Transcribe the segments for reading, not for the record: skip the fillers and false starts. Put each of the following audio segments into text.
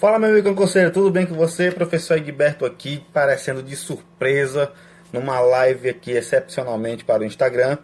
Fala, meu amigo concurseiro, tudo bem com você? Professor Egberto aqui, parecendo de surpresa numa live aqui excepcionalmente para o Instagram,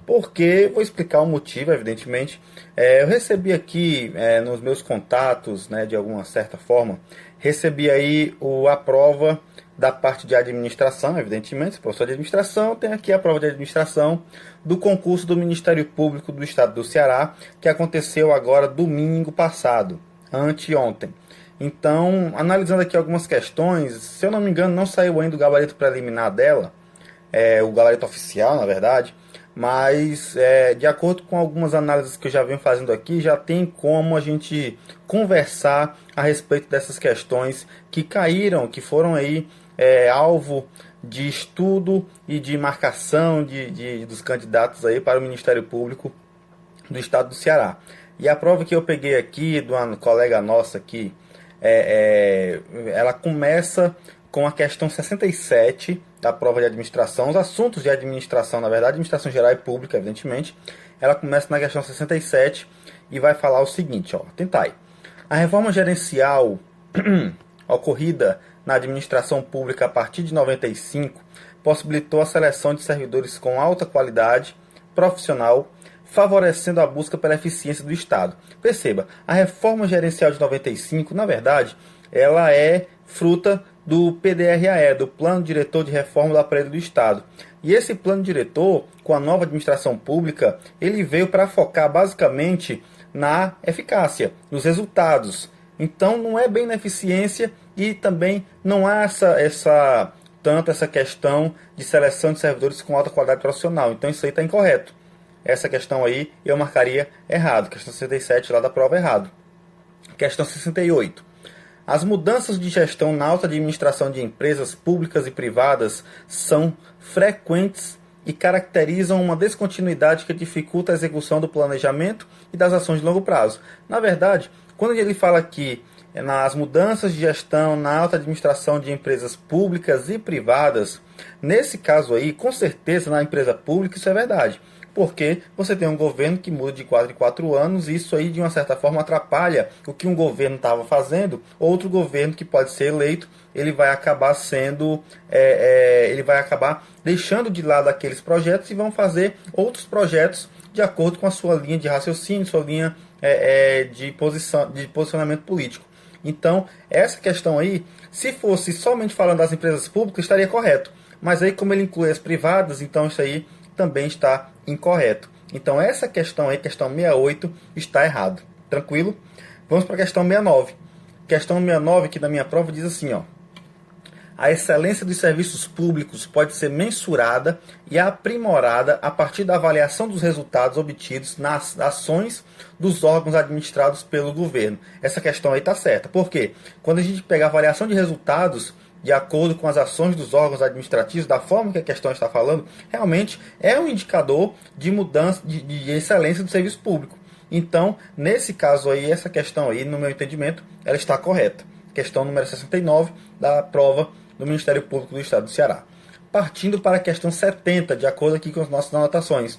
porque vou explicar o motivo, evidentemente. Eu recebi aqui nos meus contatos, né, de alguma certa forma, recebi aí a prova da parte de administração, evidentemente, se professor de administração, tem aqui a prova de administração do concurso do Ministério Público do Estado do Ceará, que aconteceu agora domingo passado, anteontem. Então, analisando aqui algumas questões, se eu não me engano, não saiu ainda o gabarito preliminar dela, o gabarito oficial, na verdade, mas de acordo com algumas análises que eu já venho fazendo aqui, já tem como a gente conversar a respeito dessas questões que caíram, que foram aí alvo de estudo e de marcação dos candidatos aí para o Ministério Público do Estado do Ceará. E a prova que eu peguei aqui, de uma colega nossa aqui, ela começa com a questão 67 da prova de administração, os assuntos de administração, na verdade, administração geral e pública, evidentemente. Ela começa na questão 67 e vai falar o seguinte, ó, tentai. A reforma gerencial ocorrida na administração pública a partir de 95 possibilitou a seleção de servidores com alta qualidade profissional, favorecendo a busca pela eficiência do Estado. Perceba, a reforma gerencial de 95, na verdade, ela é fruta do PDRAE, do Plano Diretor de Reforma do Aparelho do Estado. E esse plano diretor, com a nova administração pública, ele veio para focar basicamente na eficácia, nos resultados. Então não é bem na eficiência e também não há essa questão de seleção de servidores com alta qualidade profissional. Então isso aí está incorreto. Essa questão aí eu marcaria errado. Questão 67 lá da prova errado. Questão 68. As mudanças de gestão na alta administração de empresas públicas e privadas são frequentes e caracterizam uma descontinuidade que dificulta a execução do planejamento e das ações de longo prazo. Na verdade, quando ele fala aqui nas mudanças de gestão na alta administração de empresas públicas e privadas, nesse caso aí, com certeza na empresa pública isso é verdade. Porque você tem um governo que muda de 4 em 4 anos e isso aí de uma certa forma atrapalha o que um governo estava fazendo. Outro governo que pode ser eleito, ele vai acabar ele vai acabar deixando de lado aqueles projetos e vão fazer outros projetos de acordo com a sua linha de raciocínio, sua linha de posicionamento político. Então, essa questão aí, se fosse somente falando das empresas públicas, estaria correto. Mas aí, como ele inclui as privadas, então isso aí também está incorreto. Então essa questão aí, questão 68, está errado. Tranquilo? Vamos para a questão 69. Questão 69 que na minha prova diz assim, ó. A excelência dos serviços públicos pode ser mensurada e aprimorada a partir da avaliação dos resultados obtidos nas ações dos órgãos administrados pelo governo. Essa questão aí está certa. Por quê? Quando a gente pega a avaliação de resultados de acordo com as ações dos órgãos administrativos, da forma que a questão está falando, realmente é um indicador de mudança, de excelência do serviço público. Então, nesse caso aí, essa questão aí, no meu entendimento, ela está correta. Questão número 69 da prova do Ministério Público do Estado do Ceará. Partindo para a questão 70, de acordo aqui com as nossas anotações.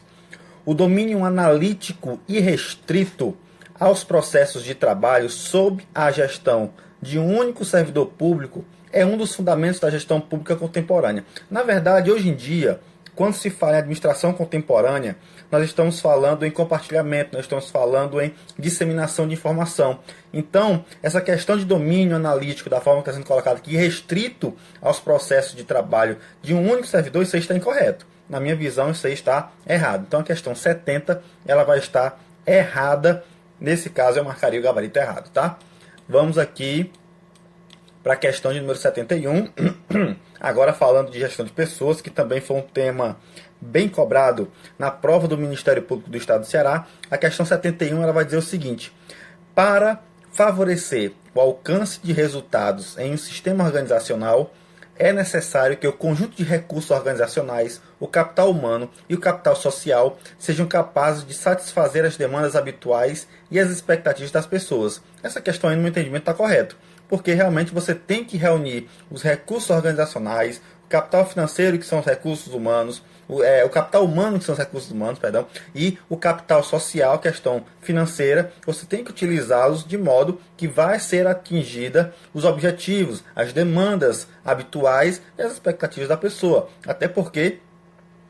O domínio analítico e restrito aos processos de trabalho sob a gestão de um único servidor público é um dos fundamentos da gestão pública contemporânea. Na verdade, hoje em dia, quando se fala em administração contemporânea, nós estamos falando em compartilhamento, nós estamos falando em disseminação de informação. Então, essa questão de domínio analítico, da forma que está sendo colocada aqui, restrito aos processos de trabalho de um único servidor, isso aí está incorreto. Na minha visão, isso aí está errado. Então, a questão 70, ela vai estar errada. Nesse caso, eu marcaria o gabarito errado, tá? Vamos aqui para a questão de número 71, agora falando de gestão de pessoas, que também foi um tema bem cobrado na prova do Ministério Público do Estado do Ceará. A questão 71 ela vai dizer o seguinte: para favorecer o alcance de resultados em um sistema organizacional, é necessário que o conjunto de recursos organizacionais, o capital humano e o capital social sejam capazes de satisfazer as demandas habituais e as expectativas das pessoas. Essa questão aí, no meu entendimento, está correto, porque realmente você tem que reunir os recursos organizacionais, o capital financeiro, que são os recursos humanos, o capital humano, que são os recursos humanos, perdão, e o capital social, questão financeira, você tem que utilizá-los de modo que vai ser atingida os objetivos, as demandas habituais e as expectativas da pessoa. Até porque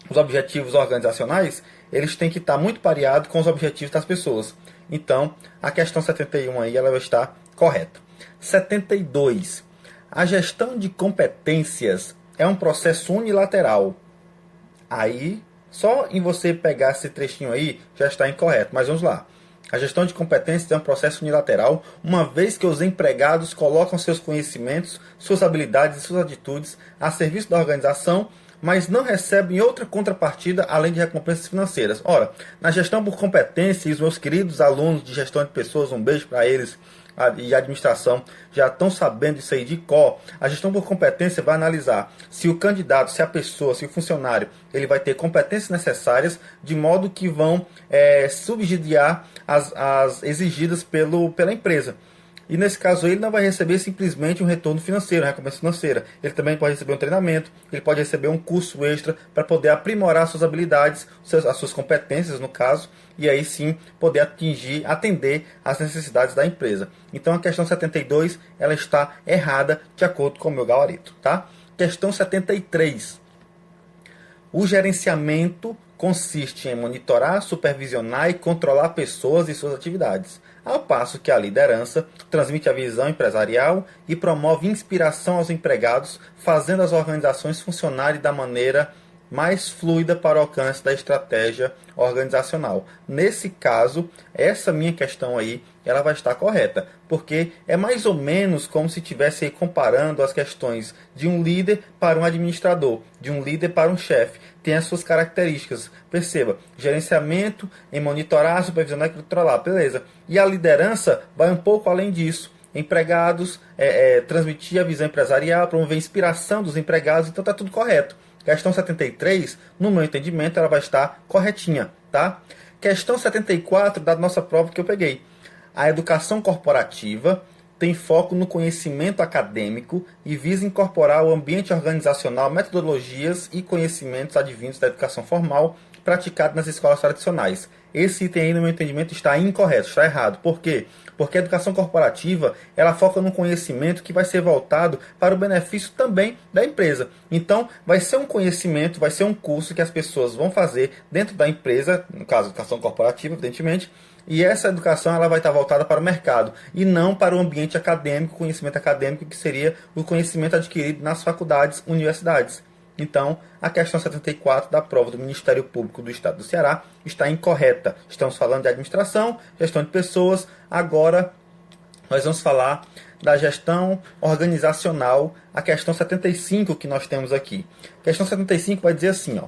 os objetivos organizacionais, eles têm que estar muito pareados com os objetivos das pessoas. Então, a questão 71 aí, ela vai estar correta. 72. A gestão de competências é um processo unilateral. Aí, só em você pegar esse trechinho aí, já está incorreto. Mas vamos lá. A gestão de competências é um processo unilateral, uma vez que os empregados colocam seus conhecimentos, suas habilidades e suas atitudes a serviço da organização, mas não recebem outra contrapartida além de recompensas financeiras. Ora, na gestão por competência, e os meus queridos alunos de gestão de pessoas, um beijo para eles, e administração já estão sabendo isso aí de cor. A gestão por competência vai analisar se o candidato, se a pessoa, se o funcionário, ele vai ter competências necessárias de modo que vão subsidiar as exigidas pela empresa. E nesse caso ele não vai receber simplesmente um retorno financeiro, uma recompensa financeira. Ele também pode receber um treinamento, ele pode receber um curso extra para poder aprimorar suas habilidades, as suas competências no caso, e aí sim poder atender às necessidades da empresa. Então a questão 72 ela está errada de acordo com o meu gabarito. Tá? Questão 73. O gerenciamento consiste em monitorar, supervisionar e controlar pessoas e suas atividades, ao passo que a liderança transmite a visão empresarial e promove inspiração aos empregados, fazendo as organizações funcionarem da maneira mais fluida para o alcance da estratégia organizacional. Nesse caso, essa minha questão aí, ela vai estar correta, porque é mais ou menos como se estivesse comparando as questões de um líder para um administrador, de um líder para um chefe. Tem as suas características. Perceba, gerenciamento, em monitorar, supervisionar e controlar, beleza. E a liderança vai um pouco além disso. Empregados, transmitir a visão empresarial, promover a inspiração dos empregados, então está tudo correto. Questão 73, no meu entendimento, ela vai estar corretinha, tá? Questão 74 da nossa prova que eu peguei. A educação corporativa tem foco no conhecimento acadêmico e visa incorporar ao ambiente organizacional metodologias e conhecimentos advindos da educação formal praticado nas escolas tradicionais. Esse item aí, no meu entendimento, está incorreto, está errado. Por quê? Porque a educação corporativa, ela foca no conhecimento que vai ser voltado para o benefício também da empresa. Então, vai ser um conhecimento, vai ser um curso que as pessoas vão fazer dentro da empresa, no caso, educação corporativa, evidentemente, e essa educação ela vai estar voltada para o mercado e não para o ambiente acadêmico, conhecimento acadêmico, que seria o conhecimento adquirido nas faculdades, universidades. Então, a questão 74 da prova do Ministério Público do Estado do Ceará está incorreta. Estamos falando de administração, gestão de pessoas. Agora, nós vamos falar da gestão organizacional, a questão 75 que nós temos aqui. A questão 75 vai dizer assim, ó: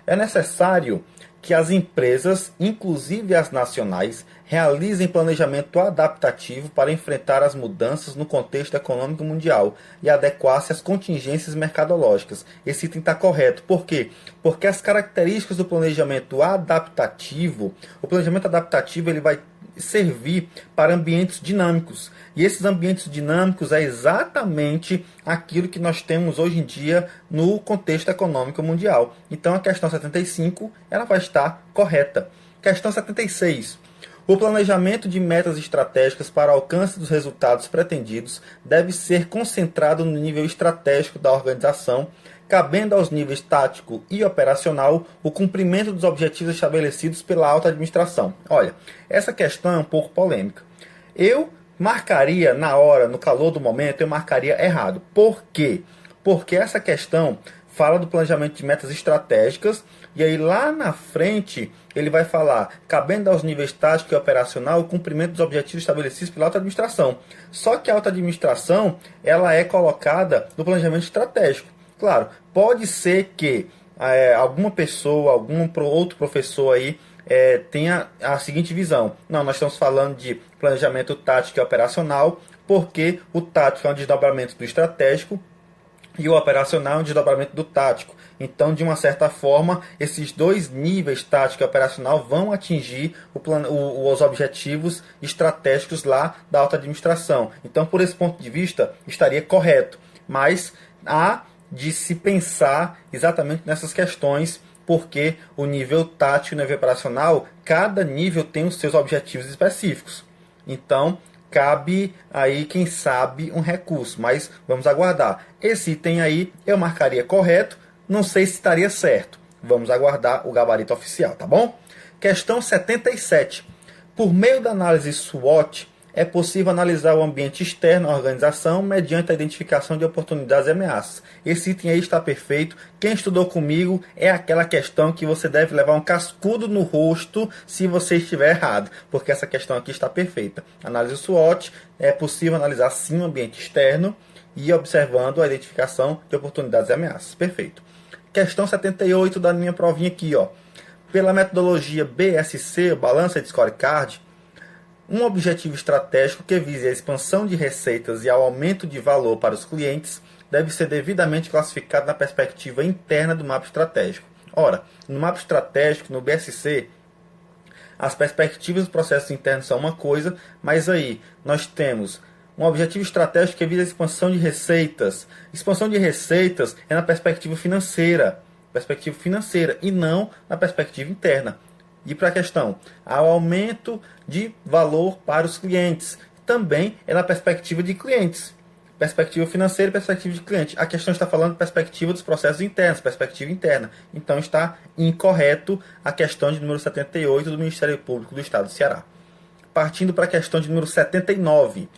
é necessário que as empresas, inclusive as nacionais, realizem planejamento adaptativo para enfrentar as mudanças no contexto econômico mundial e adequar-se às contingências mercadológicas. Esse item está correto. Por quê? Porque as características do planejamento adaptativo, o planejamento adaptativo ele vai servir para ambientes dinâmicos. E esses ambientes dinâmicos é exatamente aquilo que nós temos hoje em dia no contexto econômico mundial. Então a questão 75 ela vai estar correta. Questão 76. O planejamento de metas estratégicas para o alcance dos resultados pretendidos deve ser concentrado no nível estratégico da organização, cabendo aos níveis tático e operacional o cumprimento dos objetivos estabelecidos pela alta administração. Olha, essa questão é um pouco polêmica. Eu marcaria na hora, no calor do momento, eu marcaria errado. Por quê? Porque essa questão fala do planejamento de metas estratégicas e aí lá na frente ele vai falar, cabendo aos níveis tático e operacional, o cumprimento dos objetivos estabelecidos pela alta administração. Só que a alta administração ela é colocada no planejamento estratégico. Claro, pode ser que alguma pessoa, algum outro professor aí tenha a seguinte visão. Não, nós estamos falando de planejamento tático e operacional, porque o tático é um desdobramento do estratégico e o operacional é um desdobramento do tático. Então, de uma certa forma, esses dois níveis, tático e operacional, vão atingir os objetivos estratégicos lá da alta administração. Então, por esse ponto de vista, estaria correto. Mas há de se pensar exatamente nessas questões porque o nível tátil e o nível operacional, cada nível tem os seus objetivos específicos. Então, cabe aí, quem sabe, um recurso, mas vamos aguardar. Esse item aí eu marcaria correto, não sei se estaria certo. Vamos aguardar o gabarito oficial, tá bom? Questão 77. Por meio da análise SWOT, é possível analisar o ambiente externo à organização mediante a identificação de oportunidades e ameaças. Esse item aí está perfeito. Quem estudou comigo é aquela questão que você deve levar um cascudo no rosto se você estiver errado, porque essa questão aqui está perfeita. Análise SWOT, é possível analisar sim o ambiente externo e observando a identificação de oportunidades e ameaças. Perfeito. Questão 78 da minha provinha aqui, ó. Pela metodologia BSC, Balança de Scorecard, um objetivo estratégico que vise a expansão de receitas e ao aumento de valor para os clientes deve ser devidamente classificado na perspectiva interna do mapa estratégico. Ora, no mapa estratégico, no BSC, as perspectivas dos processos internos são uma coisa, mas aí nós temos um objetivo estratégico que visa a expansão de receitas. Expansão de receitas é na perspectiva financeira e não na perspectiva interna. E para a questão, ao aumento de valor para os clientes, também é na perspectiva de clientes. Perspectiva financeira e perspectiva de cliente. A questão está falando de perspectiva dos processos internos, perspectiva interna. Então está incorreto a questão de número 78 do Ministério Público do Estado do Ceará. Partindo para a questão de número 79.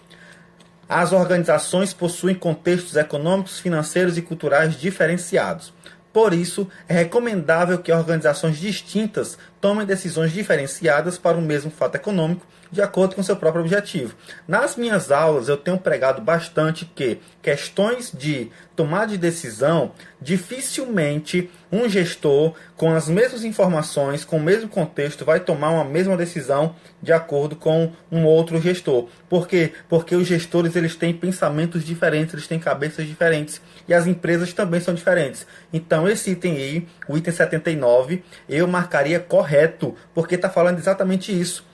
As organizações possuem contextos econômicos, financeiros e culturais diferenciados. Por isso, é recomendável que organizações distintas tomem decisões diferenciadas para o mesmo fato econômico, de acordo com seu próprio objetivo. Nas minhas aulas, eu tenho pregado bastante que questões de tomada de decisão, dificilmente um gestor, com as mesmas informações, com o mesmo contexto, vai tomar uma mesma decisão de acordo com um outro gestor. Por quê? Porque os gestores eles têm pensamentos diferentes, eles têm cabeças diferentes, e as empresas também são diferentes. Então, esse item aí, o item 79, eu marcaria correto, porque está falando exatamente isso.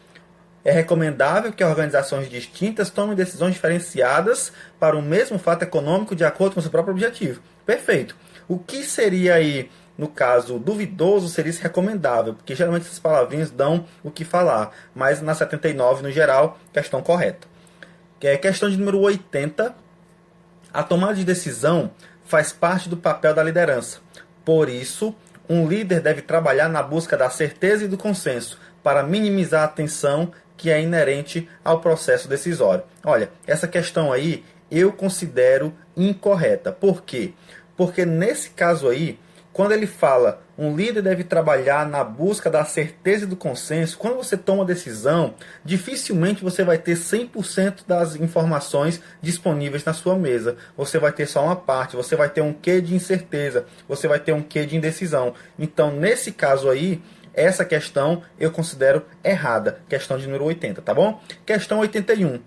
É recomendável que organizações distintas tomem decisões diferenciadas para o mesmo fato econômico de acordo com o seu próprio objetivo. Perfeito. O que seria aí, no caso duvidoso, seria esse recomendável, porque geralmente essas palavrinhas dão o que falar, mas na 79, no geral, questão correta. Que é questão de número 80. A tomada de decisão faz parte do papel da liderança. Por isso, um líder deve trabalhar na busca da certeza e do consenso para minimizar a tensão que é inerente ao processo decisório. Olha, essa questão aí eu considero incorreta. Por quê? Porque nesse caso aí, quando ele fala um líder deve trabalhar na busca da certeza e do consenso, quando você toma decisão, dificilmente você vai ter 100% das informações disponíveis na sua mesa. Você vai ter só uma parte, você vai ter um quê de incerteza, você vai ter um quê de indecisão. Então, nesse caso aí, essa questão eu considero errada. Questão de número 80, tá bom? Questão 81.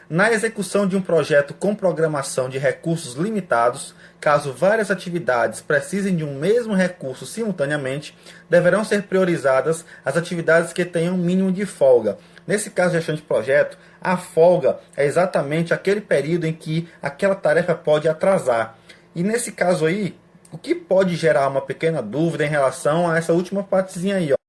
Na execução de um projeto com programação de recursos limitados, caso várias atividades precisem de um mesmo recurso simultaneamente, deverão ser priorizadas as atividades que tenham um mínimo de folga. Nesse caso de gestão de projeto, a folga é exatamente aquele período em que aquela tarefa pode atrasar. E nesse caso aí, o que pode gerar uma pequena dúvida em relação a essa última partezinha aí, ó.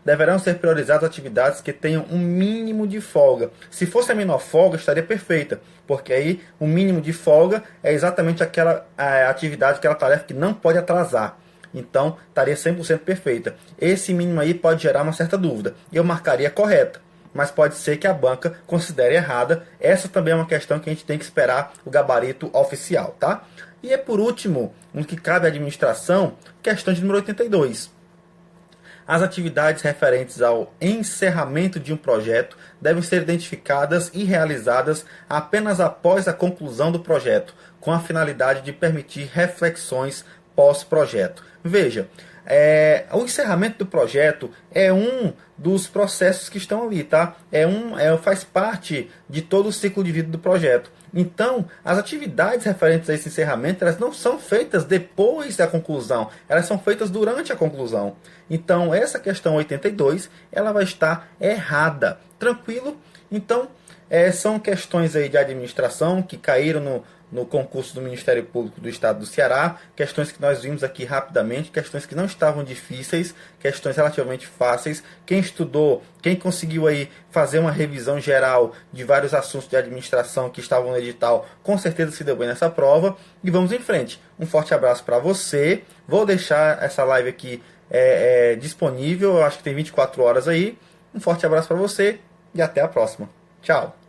Deverão ser priorizadas atividades que tenham um mínimo de folga. Se fosse a menor folga, estaria perfeita, porque aí o mínimo de folga é exatamente aquela atividade, aquela tarefa que não pode atrasar. Então, estaria 100% perfeita. Esse mínimo aí pode gerar uma certa dúvida. Eu marcaria correta, mas pode ser que a banca considere errada. Essa também é uma questão que a gente tem que esperar o gabarito oficial, tá? E por último, no que cabe à administração, questão de número 82. As atividades referentes ao encerramento de um projeto devem ser identificadas e realizadas apenas após a conclusão do projeto, com a finalidade de permitir reflexões pós-projeto. Veja, o encerramento do projeto é um dos processos que estão ali, tá? Faz parte de todo o ciclo de vida do projeto. Então, as atividades referentes a esse encerramento, elas não são feitas depois da conclusão, elas são feitas durante a conclusão. Então, essa questão 82, ela vai estar errada. Tranquilo? Então, São questões aí de administração que caíram no concurso do Ministério Público do Estado do Ceará, questões que nós vimos aqui rapidamente, questões que não estavam difíceis, questões relativamente fáceis. Quem estudou, quem conseguiu aí fazer uma revisão geral de vários assuntos de administração que estavam no edital, com certeza se deu bem nessa prova. E vamos em frente. Um forte abraço para você. Vou deixar essa live aqui disponível, eu acho que tem 24 horas aí. Um forte abraço para você e até a próxima. Tchau!